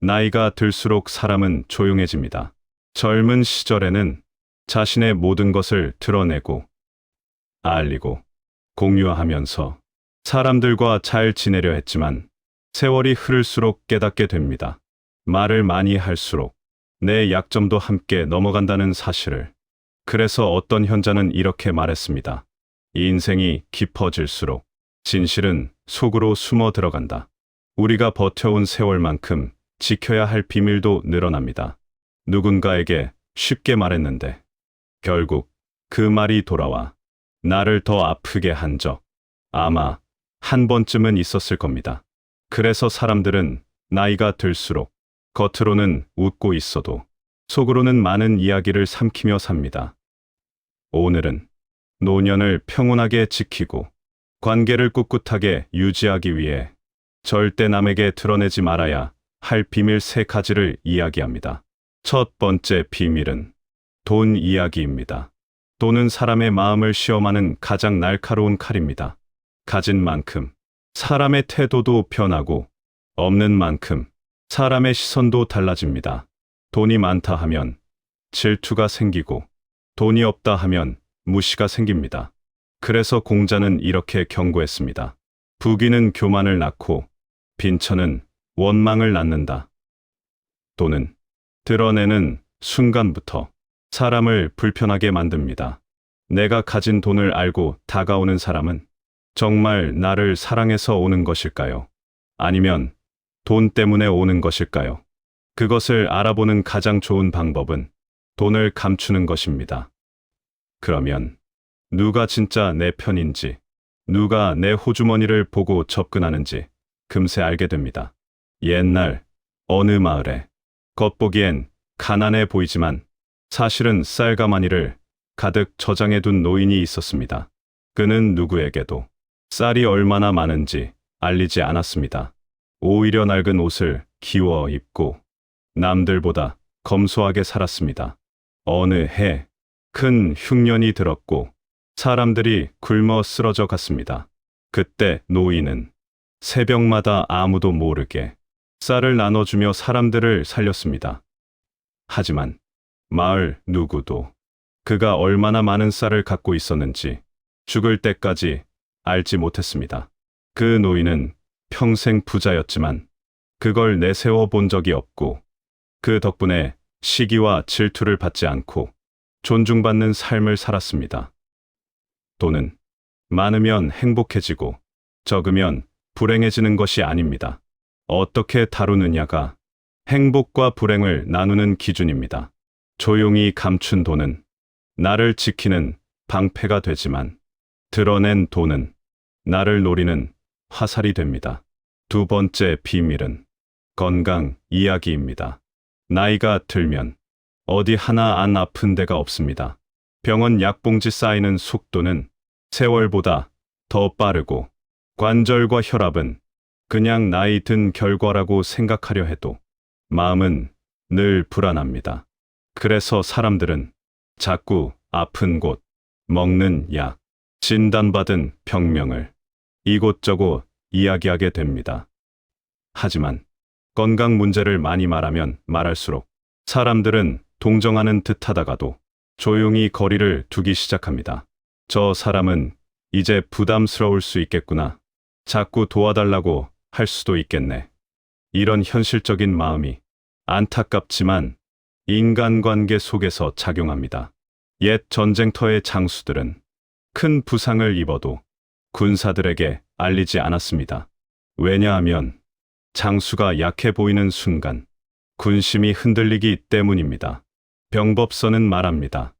나이가 들수록 사람은 조용해집니다. 젊은 시절에는 자신의 모든 것을 드러내고 알리고 공유하면서 사람들과 잘 지내려 했지만 세월이 흐를수록 깨닫게 됩니다. 말을 많이 할수록 내 약점도 함께 넘어간다는 사실을. 그래서 어떤 현자는 이렇게 말했습니다. 이 인생이 깊어질수록 진실은 속으로 숨어 들어간다. 우리가 버텨온 세월만큼 지켜야 할 비밀도 늘어납니다. 누군가에게 쉽게 말했는데 결국 그 말이 돌아와 나를 더 아프게 한 적 아마 한 번쯤은 있었을 겁니다. 그래서 사람들은 나이가 들수록 겉으로는 웃고 있어도 속으로는 많은 이야기를 삼키며 삽니다. 오늘은 노년을 평온하게 지키고 관계를 꿋꿋하게 유지하기 위해 절대 남에게 드러내지 말아야 할 비밀 3가지를 이야기합니다. 첫 번째 비밀은 돈 이야기입니다. 돈은 사람의 마음을 시험하는 가장 날카로운 칼입니다. 가진 만큼 사람의 태도도 변하고 없는 만큼 사람의 시선도 달라집니다. 돈이 많다 하면 질투가 생기고 돈이 없다 하면 무시가 생깁니다. 그래서 공자는 이렇게 경고했습니다. 부귀는 교만을 낳고 빈천은 원망을 낳는다. 돈은 드러내는 순간부터 사람을 불편하게 만듭니다. 내가 가진 돈을 알고 다가오는 사람은 정말 나를 사랑해서 오는 것일까요? 아니면 돈 때문에 오는 것일까요? 그것을 알아보는 가장 좋은 방법은 돈을 감추는 것입니다. 그러면 누가 진짜 내 편인지, 누가 내 호주머니를 보고 접근하는지 금세 알게 됩니다. 옛날 어느 마을에 겉보기엔 가난해 보이지만 사실은 쌀가마니를 가득 저장해둔 노인이 있었습니다. 그는 누구에게도 쌀이 얼마나 많은지 알리지 않았습니다. 오히려 낡은 옷을 기워 입고 남들보다 검소하게 살았습니다. 어느 해 큰 흉년이 들었고 사람들이 굶어 쓰러져 갔습니다. 그때 노인은 새벽마다 아무도 모르게 쌀을 나눠주며 사람들을 살렸습니다. 하지만 마을 누구도 그가 얼마나 많은 쌀을 갖고 있었는지 죽을 때까지 알지 못했습니다. 그 노인은 평생 부자였지만 그걸 내세워 본 적이 없고 그 덕분에 시기와 질투를 받지 않고 존중받는 삶을 살았습니다. 돈은 많으면 행복해지고 적으면 불행해지는 것이 아닙니다. 어떻게 다루느냐가 행복과 불행을 나누는 기준입니다. 조용히 감춘 돈은 나를 지키는 방패가 되지만 드러낸 돈은 나를 노리는 화살이 됩니다. 두 번째 비밀은 건강 이야기입니다. 나이가 들면 어디 하나 안 아픈 데가 없습니다. 병원 약봉지 쌓이는 속도는 세월보다 더 빠르고 관절과 혈압은 그냥 나이 든 결과라고 생각하려 해도 마음은 늘 불안합니다. 그래서 사람들은 자꾸 아픈 곳, 먹는 약, 진단받은 병명을 이곳저곳 이야기하게 됩니다. 하지만 건강 문제를 많이 말하면 말할수록 사람들은 동정하는 듯 하다가도 조용히 거리를 두기 시작합니다. 저 사람은 이제 부담스러울 수 있겠구나. 자꾸 도와달라고 할 수도 있겠네. 이런 현실적인 마음이 안타깝지만 인간관계 속에서 작용합니다. 옛 전쟁터의 장수들은 큰 부상을 입어도 군사들에게 알리지 않았습니다. 왜냐하면 장수가 약해 보이는 순간 군심이 흔들리기 때문입니다. 병법서는 말합니다.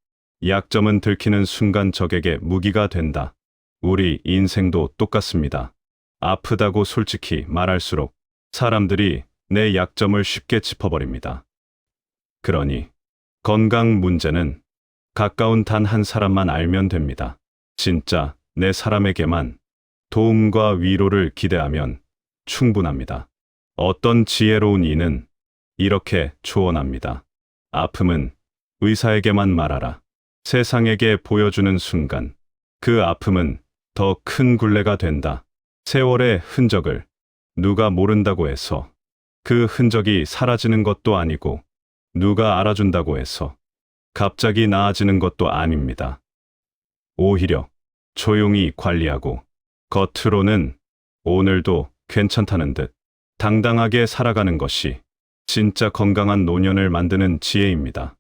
약점은 들키는 순간 적에게 무기가 된다. 우리 인생도 똑같습니다. 아프다고 솔직히 말할수록 사람들이 내 약점을 쉽게 짚어버립니다. 그러니 건강 문제는 가까운 단 한 사람만 알면 됩니다. 진짜 내 사람에게만 도움과 위로를 기대하면 충분합니다. 어떤 지혜로운 이는 이렇게 조언합니다. 아픔은 의사에게만 말하라. 세상에게 보여주는 순간 그 아픔은 더 큰 굴레가 된다. 세월의 흔적을 누가 모른다고 해서 그 흔적이 사라지는 것도 아니고 누가 알아준다고 해서 갑자기 나아지는 것도 아닙니다. 오히려 조용히 관리하고 겉으로는 오늘도 괜찮다는 듯 당당하게 살아가는 것이 진짜 건강한 노년을 만드는 지혜입니다.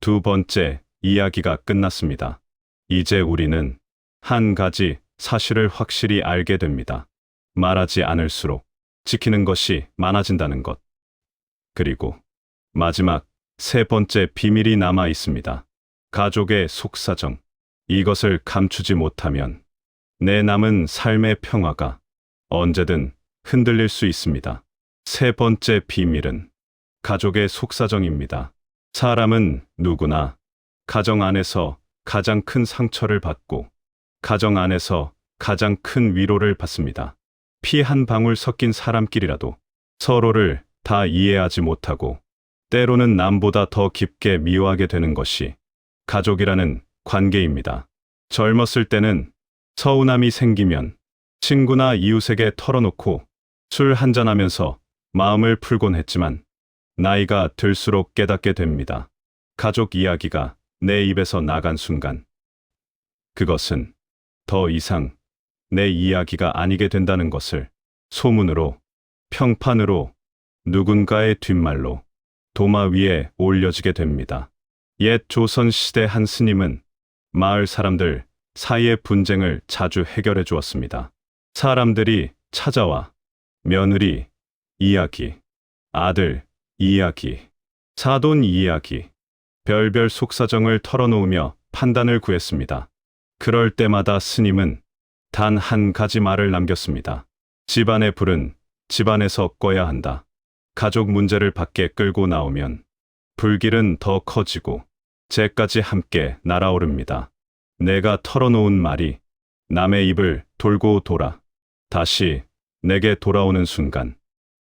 두 번째 이야기가 끝났습니다. 이제 우리는 한 가지 사실을 확실히 알게 됩니다. 말하지 않을수록 지키는 것이 많아진다는 것. 그리고 마지막 세 번째 비밀이 남아 있습니다. 가족의 속사정. 이것을 감추지 못하면 내 남은 삶의 평화가 언제든 흔들릴 수 있습니다. 세 번째 비밀은 가족의 속사정입니다. 사람은 누구나 가정 안에서 가장 큰 상처를 받고 가정 안에서 가장 큰 위로를 받습니다. 피 한 방울 섞인 사람끼리라도 서로를 다 이해하지 못하고 때로는 남보다 더 깊게 미워하게 되는 것이 가족이라는 관계입니다. 젊었을 때는 서운함이 생기면 친구나 이웃에게 털어놓고 술 한잔하면서 마음을 풀곤 했지만 나이가 들수록 깨닫게 됩니다. 가족 이야기가 내 입에서 나간 순간 그것은 더 이상 내 이야기가 아니게 된다는 것을 소문으로, 평판으로, 누군가의 뒷말로 도마 위에 올려지게 됩니다. 옛 조선 시대 한 스님은 마을 사람들 사이의 분쟁을 자주 해결해 주었습니다. 사람들이 찾아와 며느리 이야기, 아들 이야기, 사돈 이야기, 별별 속사정을 털어놓으며 판단을 구했습니다. 그럴 때마다 스님은 단 한 가지 말을 남겼습니다. 집안의 불은 집안에서 꺼야 한다. 가족 문제를 밖에 끌고 나오면 불길은 더 커지고 재까지 함께 날아오릅니다. 내가 털어놓은 말이 남의 입을 돌고 돌아 다시 내게 돌아오는 순간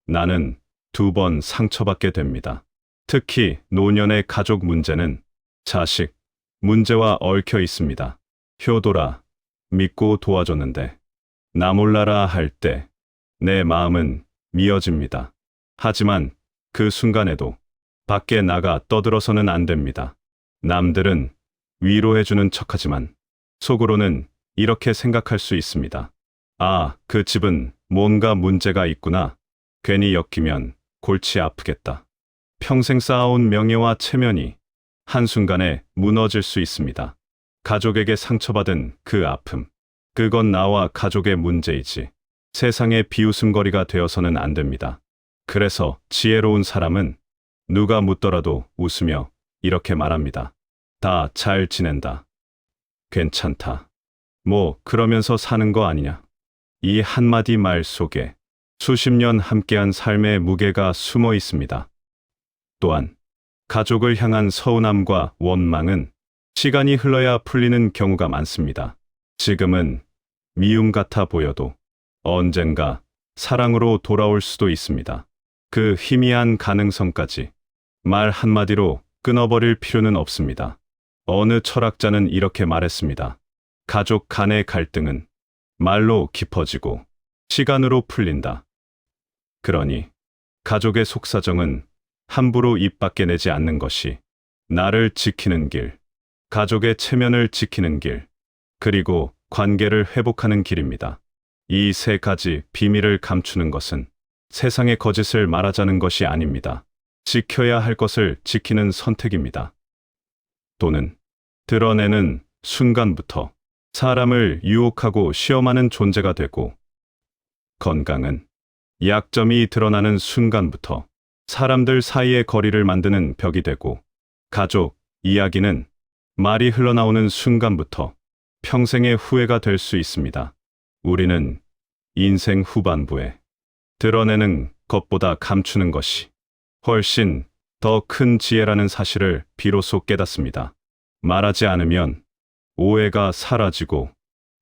나는 두 번 상처받게 됩니다. 특히 노년의 가족 문제는 자식 문제와 얽혀 있습니다. 효도라 믿고 도와줬는데 나 몰라라 할 때 내 마음은 미어집니다. 하지만 그 순간에도 밖에 나가 떠들어서는 안 됩니다. 남들은 위로해주는 척하지만 속으로는 이렇게 생각할 수 있습니다. 아, 그 집은 뭔가 문제가 있구나. 괜히 엮이면 골치 아프겠다. 평생 쌓아온 명예와 체면이 한순간에 무너질 수 있습니다. 가족에게 상처받은 그 아픔. 그건 나와 가족의 문제이지 세상의 비웃음거리가 되어서는 안 됩니다. 그래서 지혜로운 사람은 누가 묻더라도 웃으며 이렇게 말합니다. 다 잘 지낸다. 괜찮다. 뭐 그러면서 사는 거 아니냐. 이 한마디 말 속에 수십 년 함께한 삶의 무게가 숨어 있습니다. 또한 가족을 향한 서운함과 원망은 시간이 흘러야 풀리는 경우가 많습니다. 지금은 미움 같아 보여도 언젠가 사랑으로 돌아올 수도 있습니다. 그 희미한 가능성까지 말 한마디로 끊어버릴 필요는 없습니다. 어느 철학자는 이렇게 말했습니다. 가족 간의 갈등은 말로 깊어지고 시간으로 풀린다. 그러니 가족의 속사정은 함부로 입 밖에 내지 않는 것이 나를 지키는 길, 가족의 체면을 지키는 길, 그리고 관계를 회복하는 길입니다. 이 세 가지 비밀을 감추는 것은 세상의 거짓을 말하자는 것이 아닙니다. 지켜야 할 것을 지키는 선택입니다. 또는 드러내는 순간부터 사람을 유혹하고 시험하는 존재가 되고, 건강은 약점이 드러나는 순간부터 사람들 사이의 거리를 만드는 벽이 되고, 가족 이야기는 말이 흘러나오는 순간부터 평생의 후회가 될 수 있습니다. 우리는 인생 후반부에 드러내는 것보다 감추는 것이 훨씬 더 큰 지혜라는 사실을 비로소 깨닫습니다. 말하지 않으면 오해가 사라지고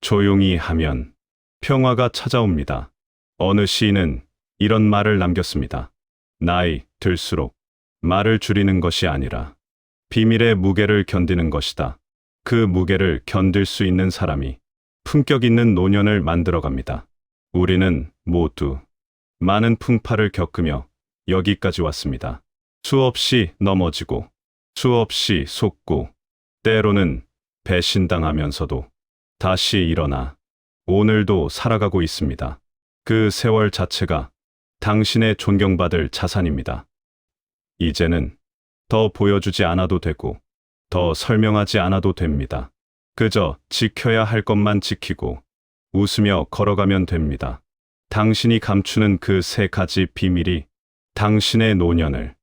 조용히 하면 평화가 찾아옵니다. 어느 시인은 이런 말을 남겼습니다. 나이 들수록 말을 줄이는 것이 아니라 비밀의 무게를 견디는 것이다. 그 무게를 견딜 수 있는 사람이 품격 있는 노년을 만들어갑니다. 우리는 모두 많은 풍파를 겪으며 여기까지 왔습니다. 수없이 넘어지고, 수없이 속고, 때로는 배신당하면서도 다시 일어나 오늘도 살아가고 있습니다. 그 세월 자체가 당신의 존경받을 자산입니다. 이제는 더 보여주지 않아도 되고, 더 설명하지 않아도 됩니다. 그저 지켜야 할 것만 지키고, 웃으며 걸어가면 됩니다. 당신이 감추는 그 세 가지 비밀이 당신의 노년을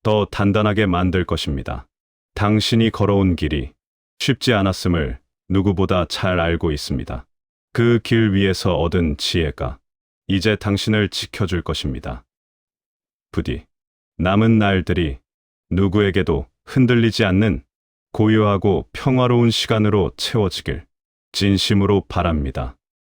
더 단단하게 만들 것입니다. 당신이 걸어온 길이 쉽지 않았음을 누구보다 잘 알고 있습니다. 그 길 위에서 얻은 지혜가 이제 당신을 지켜줄 것입니다. 부디 남은 날들이 누구에게도 흔들리지 않는 고요하고 평화로운 시간으로 채워지길 진심으로 바랍니다.